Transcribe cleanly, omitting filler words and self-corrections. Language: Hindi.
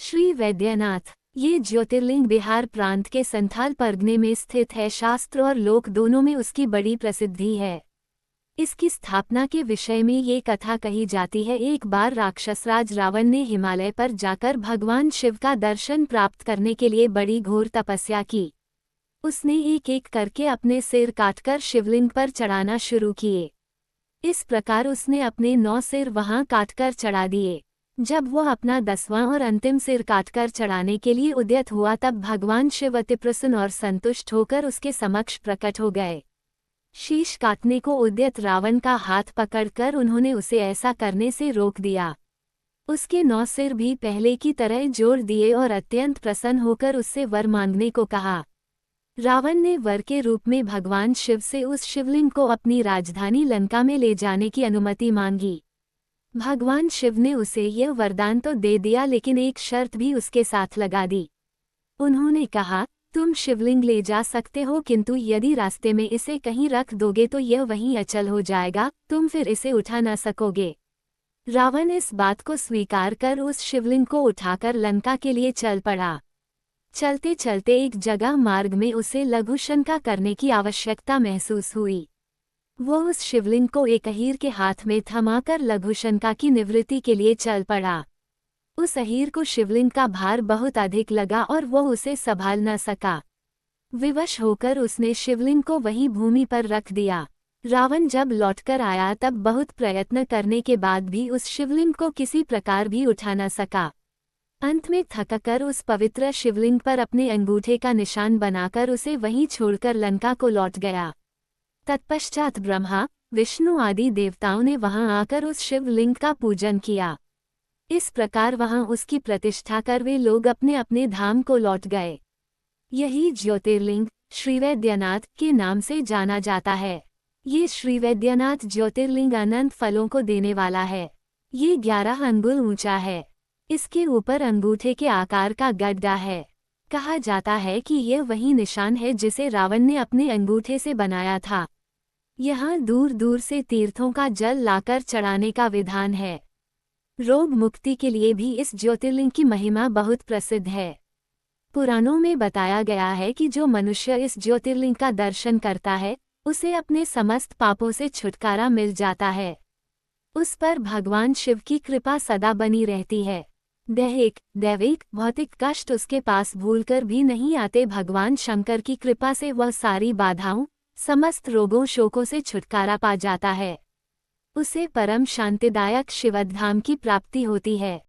श्री वैद्यनाथ, ये ज्योतिर्लिंग बिहार प्रांत के संथाल परगने में स्थित है। शास्त्र और लोक दोनों में उसकी बड़ी प्रसिद्धि है। इसकी स्थापना के विषय में ये कथा कही जाती है। एक बार राक्षसराज रावण ने हिमालय पर जाकर भगवान शिव का दर्शन प्राप्त करने के लिए बड़ी घोर तपस्या की। उसने एक एक करके अपने सिर काटकर शिवलिंग पर चढ़ाना शुरू किए। इस प्रकार उसने अपने 9 सिर वहां काटकर चढ़ा दिए। जब वह अपना 10वां और अंतिम सिर काटकर चढ़ाने के लिए उद्यत हुआ तब भगवान शिव अति प्रसन्न और संतुष्ट होकर उसके समक्ष प्रकट हो गए। शीश काटने को उद्यत रावण का हाथ पकड़कर उन्होंने उसे ऐसा करने से रोक दिया। उसके 9 सिर भी पहले की तरह जोड़ दिए और अत्यंत प्रसन्न होकर उससे वर मांगने को कहा। रावण ने वर के रूप में भगवान शिव से उस शिवलिंग को अपनी राजधानी लंका में ले जाने की अनुमति मांगी। भगवान शिव ने उसे यह वरदान तो दे दिया, लेकिन एक शर्त भी उसके साथ लगा दी। उन्होंने कहा, तुम शिवलिंग ले जा सकते हो, किंतु यदि रास्ते में इसे कहीं रख दोगे तो यह वहीं अचल हो जाएगा, तुम फिर इसे उठा न सकोगे। रावण इस बात को स्वीकार कर उस शिवलिंग को उठाकर लंका के लिए चल पड़ा। चलते चलते एक जगह मार्ग में उसे लघुशंका करने की आवश्यकता महसूस हुई। वो उस शिवलिंग को एक अहीर के हाथ में थमाकर लघुशंका की निवृत्ति के लिए चल पड़ा। उस अहीर को शिवलिंग का भार बहुत अधिक लगा और वो उसे संभाल न सका। विवश होकर उसने शिवलिंग को वहीं भूमि पर रख दिया। रावण जब लौटकर आया तब बहुत प्रयत्न करने के बाद भी उस शिवलिंग को किसी प्रकार भी उठा न सका। अंत में थककर उस पवित्र शिवलिंग पर अपने अंगूठे का निशान बनाकर उसे वहीं छोड़कर लंका को लौट गया। तत्पश्चात ब्रह्मा, विष्णु आदि देवताओं ने वहां आकर उस शिवलिंग का पूजन किया। इस प्रकार वहां उसकी प्रतिष्ठा कर वे लोग अपने अपने धाम को लौट गए। यही ज्योतिर्लिंग श्रीवैद्यनाथ के नाम से जाना जाता है। ये श्रीवैद्यनाथ ज्योतिर्लिंग अनंत फलों को देने वाला है। ये 11 अंगुल ऊंचा है। इसके ऊपर अंगूठे के आकार का गड्ढा है। कहा जाता है कि यह वही निशान है जिसे रावण ने अपने अंगूठे से बनाया था। यहाँ दूर दूर से तीर्थों का जल लाकर चढ़ाने का विधान है। रोग मुक्ति के लिए भी इस ज्योतिर्लिंग की महिमा बहुत प्रसिद्ध है। पुराणों में बताया गया है कि जो मनुष्य इस ज्योतिर्लिंग का दर्शन करता है उसे अपने समस्त पापों से छुटकारा मिल जाता है। उस पर भगवान शिव की कृपा सदा बनी रहती है। दैहिक, दैविक, भौतिक कष्ट उसके पास भूलकर भी नहीं आते। भगवान शंकर की कृपा से वह सारी बाधाओं, समस्त रोगों शोकों से छुटकारा पा जाता है। उसे परम शांतिदायक शिवधाम की प्राप्ति होती है।